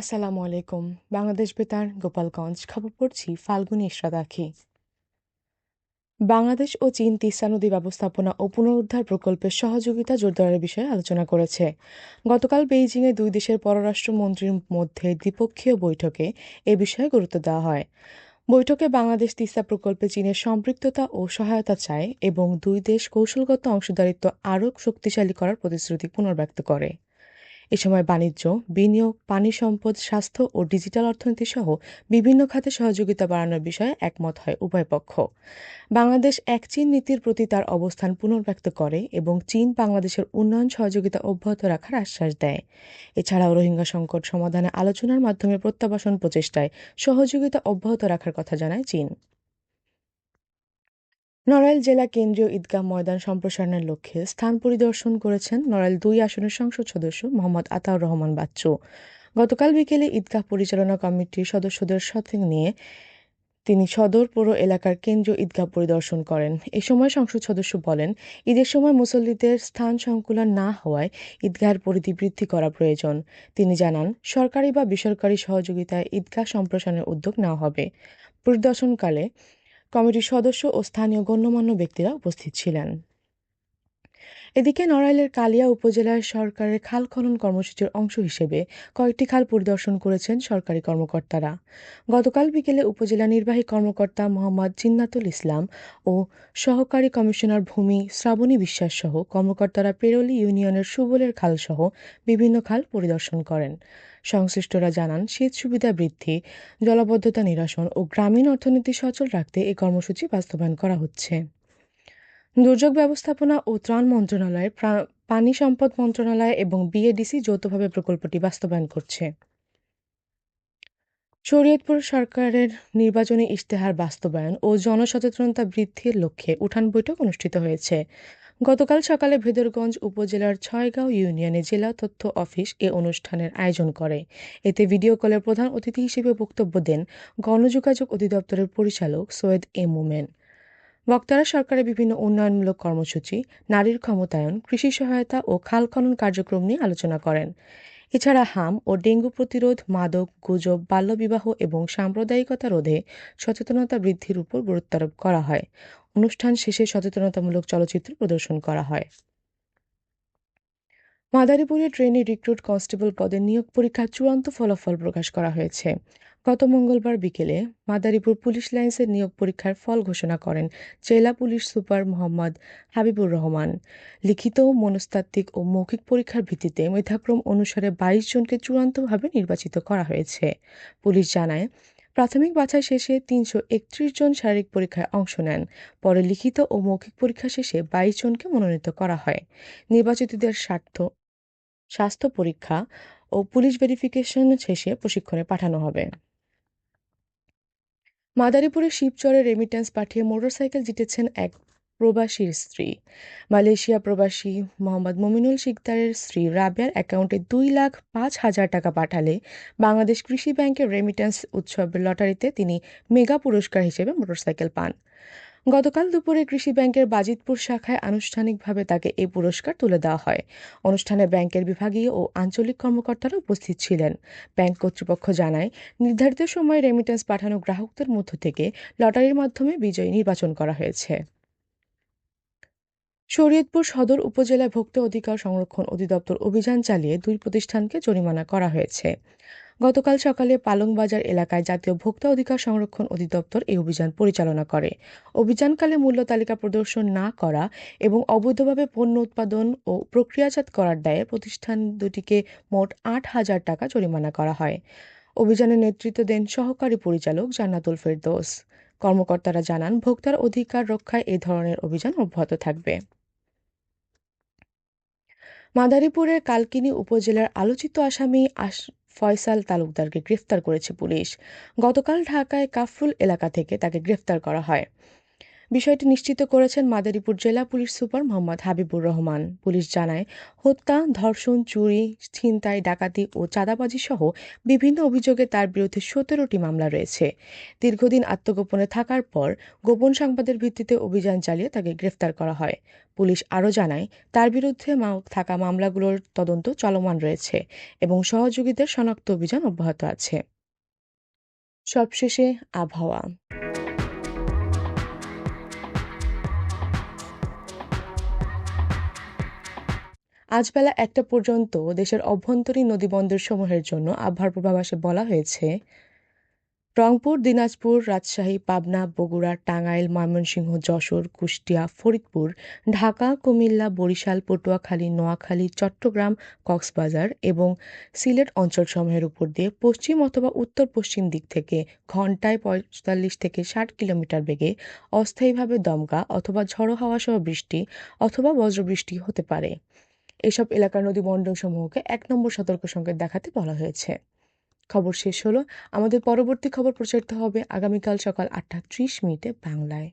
আসসালামু আলাইকুম। বাংলাদেশ বেতার, গোপালগঞ্জ। খবর পড়ছি ফাল্গুনী ইশরাত আখি। বাংলাদেশ ও চীন তিস্তা নদী ব্যবস্থাপনা ও পুনরুদ্ধার প্রকল্পের সহযোগিতা জোরদারের বিষয়ে আলোচনা করেছে। গতকাল বেইজিংয়ে দুই দেশের পররাষ্ট্রমন্ত্রীর মধ্যে দ্বিপক্ষীয় বৈঠকে এ বিষয়ে গুরুত্ব দেওয়া হয়। বৈঠকে বাংলাদেশ তিস্তা প্রকল্পে চীনের সম্পৃক্ততা ও সহায়তা চায় এবং দুই দেশ কৌশলগত অংশীদারিত্ব আরও শক্তিশালী করার প্রতিশ্রুতি পুনর্ব্যক্ত করে। এ সময় বাণিজ্য, বিনিয়োগ, পানি সম্পদ, স্বাস্থ্য ও ডিজিটাল অর্থনীতি সহ বিভিন্ন খাতে সহযোগিতা বাড়ানোর বিষয়ে একমত হয় উভয় পক্ষ। বাংলাদেশ এক চীন নীতির প্রতি তার অবস্থান পুনর্ব্যক্ত করে এবং চীন বাংলাদেশের উন্নয়ন সহযোগিতা অব্যাহত রাখার আশ্বাস দেয়। এছাড়াও রোহিঙ্গা সংকট সমাধানে আলোচনার মাধ্যমে প্রত্যাবাসন প্রচেষ্টায় সহযোগিতা অব্যাহত রাখার কথা জানায় চীন। নড়াইল জেলা কেন্দ্রীয় ঈদগাহ ময়দান সম্প্রসারণের লক্ষ্যে স্থান পরিদর্শন করেছেন নড়াইল-২ আসনের সংসদ সদস্য মোহাম্মদ আতাউর রহমান বাচ্চু। গতকাল বিকেলে ঈদগাহ পরিচালনা কমিটির সদস্যদের সাথে নিয়ে তিনি সদর পৌর এলাকার কেন্দ্রীয় ঈদগাহ পরিদর্শন করেন। এ সময় সংসদ সদস্য বলেন, ঈদের সময় মুসল্লিদের স্থান সংকুলান না হওয়ায় ঈদগাহের পরিধি বৃদ্ধি করা প্রয়োজন। তিনি জানান, সরকারি বা বেসরকারি সহযোগিতায় ঈদগাহ সম্প্রসারণের উদ্যোগ নেওয়া হবে। পরিদর্শনকালে কমিটির সদস্য ও স্থানীয় গণ্যমান্য ব্যক্তিরা উপস্থিত ছিলেন। এদিকে নড়াইলের কালিয়া উপজেলায় সরকারের খাল খনন কর্মসূচির অংশ হিসেবে কয়েকটি খাল পরিদর্শন করেছেন সরকারি কর্মকর্তারা। গতকাল বিকেলে উপজেলা নির্বাহী কর্মকর্তা মোহাম্মদ জিন্নাতুল ইসলাম ও সহকারী কমিশনার ভূমি শ্রাবণী বিশ্বাস সহ কর্মকর্তারা পেরোলি ইউনিয়নের সুবলের খালসহ বিভিন্ন খাল পরিদর্শন করেন। সংশ্লিষ্টরা জানান, সেচ সুবিধা বৃদ্ধি, জলাবদ্ধতা নিরসন ও গ্রামীণ অর্থনীতি সচল রাখতে এই কর্মসূচি বাস্তবায়ন করা হচ্ছে। দুর্যোগ ব্যবস্থাপনা ও ত্রাণ মন্ত্রণালয়, পানি সম্পদ মন্ত্রণালয় এবং বিএডিসি যৌথভাবে প্রকল্পটি বাস্তবায়ন করছে। শরীয়তপুর সরকারের নির্বাচনী ইশতেহার বাস্তবায়ন ও জনসচেতনতা বৃদ্ধির লক্ষ্যে উঠান বৈঠক অনুষ্ঠিত হয়েছে। গতকাল সকালে ভেদরগঞ্জ উপজেলার ছয়গাঁও ইউনিয়নে জেলা তথ্য অফিস এ অনুষ্ঠানের আয়োজন করে। এতে ভিডিও কলের প্রধান অতিথি হিসেবে বক্তব্য দেন গণযোগাযোগ অধিদপ্তরের পরিচালক সৈয়দ এ মোমেন। বক্তারা সরকারের বিভিন্ন উন্নয়নমূলক কর্মসূচি, নারীর ক্ষমতায়ন, কৃষি সহায়তা ও খাল খনন কার্যক্রম নিয়ে আলোচনা করেন। এছাড়া হাম ও ডেঙ্গু প্রতিরোধ, মাদক, গুজব, বাল্যবিবাহ এবং সাম্প্রদায়িকতা রোধে সচেতনতা বৃদ্ধির উপর গুরুত্বারোপ করা হয়। অনুষ্ঠান শেষে সচেতনতামূলক চলচ্চিত্র প্রদর্শন করা হয়। মাদারীপুরে ট্রেনি রিক্রুট কনস্টেবল পদে নিয়োগ পরীক্ষার চূড়ান্ত ফলাফল প্রকাশ করা হয়েছে। গত মঙ্গলবার বিকেলে মাদারীপুর পুলিশ লাইন্সের নিয়োগ পরীক্ষার ফল ঘোষণা করেন জেলা পুলিশ সুপার মোহাম্মদ হাবিবুর রহমান। লিখিত, মনস্তাত্ত্বিক ও মৌখিক পরীক্ষার ভিত্তিতে মেধাক্রম অনুসারে ২২ জনকে চূড়ান্তভাবে নির্বাচিত করা হয়েছে। পুলিশ জানায়, প্রাথমিক বাছাই শেষে ৩৩১ জন শারীরিক পরীক্ষায় অংশ নেন। পরে লিখিত ও মৌখিক পরীক্ষা শেষে ২২ জনকে মনোনীত করা হয়। নির্বাচিতদের স্বাস্থ্য পরীক্ষা ও পুলিশ ভেরিফিকেশন শেষে প্রশিক্ষণে পাঠানো হবে। মাদারীপুরের শিবচরে রেমিট্যান্স পাঠিয়ে মোটরসাইকেল জিতেছেন এক প্রবাসীর স্ত্রী। মালয়েশিয়া প্রবাসী মোহাম্মদ মমিনুল শিকদারের স্ত্রী রাবেয়ার অ্যাকাউন্টে ২,৫,০০০ টাকা পাঠালে বাংলাদেশ কৃষি ব্যাংকের রেমিট্যান্স উৎসবের লটারিতে তিনি মেগা পুরস্কার হিসেবে মোটরসাইকেল পান। গতকাল দুপুরে কৃষি ব্যাংকের বাজিতপুর শাখায় আনুষ্ঠানিকভাবে তাকে এই পুরস্কার তুলে দেওয়া হয়। অনুষ্ঠানে ব্যাংকের বিভাগীয় ও আঞ্চলিক কর্মকর্তারা উপস্থিত ছিলেন। ব্যাংক কর্তৃপক্ষ জানায়, নির্ধারিত সময়ে রেমিট্যান্স পাঠানো গ্রাহকদের মধ্য থেকে লটারির মাধ্যমে বিজয়ী নির্বাচন করা হয়েছে। শরীয়তপুর সদর উপজেলায় ভোক্তা অধিকার সংরক্ষণ অধিদপ্তর অভিযান চালিয়ে ২ প্রতিষ্ঠানকে জরিমানা করা হয়েছে। গতকাল সকালে পালংবাজার এলাকায় জাতীয় ভোক্তা অধিকার সংরক্ষণ অধিদপ্তর এই অভিযান পরিচালনা করে। অভিযানকালে মূল্য তালিকা প্রদর্শন না করা এবং অবৈধভাবে পণ্য উৎপাদন ও প্রক্রিয়াজাত করার দায়ে প্রতিষ্ঠান দুটিকে মোট ৮,০০০ টাকা জরিমানা করা হয়। অভিযানে নেতৃত্ব দেন সহকারী পরিচালক জান্নাতুল ফেরদৌস। কর্মকর্তারা জানান, ভোক্তার অধিকার রক্ষায় এ ধরনের অভিযান অব্যাহত থাকবে। মাদারীপুরের কালকিনি উপজেলার আলোচিত আসামি ফয়সাল তালুকদারকে গ্রেফতার করেছে পুলিশ। গতকাল ঢাকায় কাফরুল এলাকা থেকে তাকে গ্রেফতার করা হয়। বিষয়টি নিশ্চিত করেছেন মাদারীপুর জেলা police super Mohammad Habibur Rahman. Police জানায়, হত্যা, ধর্ষণ, চুরি, ছিনতাই, ডাকাতি ও চাঁদাবাজি সহ বিভিন্ন অভিযোগে তার বিরুদ্ধে ১৭টি মামলা রয়েছে। দীর্ঘদিন আত্মগোপনে থাকার পর গোপন সংবাদের ভিত্তিতে অভিযান চালিয়ে তাকে গ্রেফতার করা হয়। পুলিশ আরও জানায়, তার বিরুদ্ধে থাকা মামলাগুলোর তদন্ত চলমান রয়েছে এবং সহযোগীদের শনাক্ত অভিযান অব্যাহত আছে। সবশেষে আবহাওয়া। আজ বেলা ১টা পর্যন্ত দেশের অভ্যন্তরীণ নদীবন্দরসমূহের জন্য আবহাওয়ার পূর্বাভাসে বলা হয়েছে, রংপুর, দিনাজপুর, রাজশাহী, পাবনা, বগুড়া, টাঙ্গাইল, ময়মনসিংহ, যশোর, কুষ্টিয়া, ফরিদপুর, ঢাকা, কুমিল্লা, বরিশাল, পটুয়াখালী, নোয়াখালী, চট্টগ্রাম, কক্সবাজার এবং সিলেট অঞ্চলসমূহের উপর দিয়ে পশ্চিম অথবা উত্তর-পশ্চিম দিক থেকে ঘন্টায় ৪৫ থেকে ৬০ কিলোমিটার বেগে অস্থায়ীভাবে দমকা অথবা ঝড়ো হাওয়া সহ বৃষ্টি অথবা বজ্রবৃষ্টি হতে পারে। এসব এলাকার নদীবন্দরসমূহকে ১ নম্বর সতর্ক সংকেত দেখাতে বলা হয়েছে। খবর শেষ হলো। আমাদের পরবর্তী খবর প্রচারিত হবে আগামীকাল সকাল ৮টা ৩০ মিনিটে বাংলায়।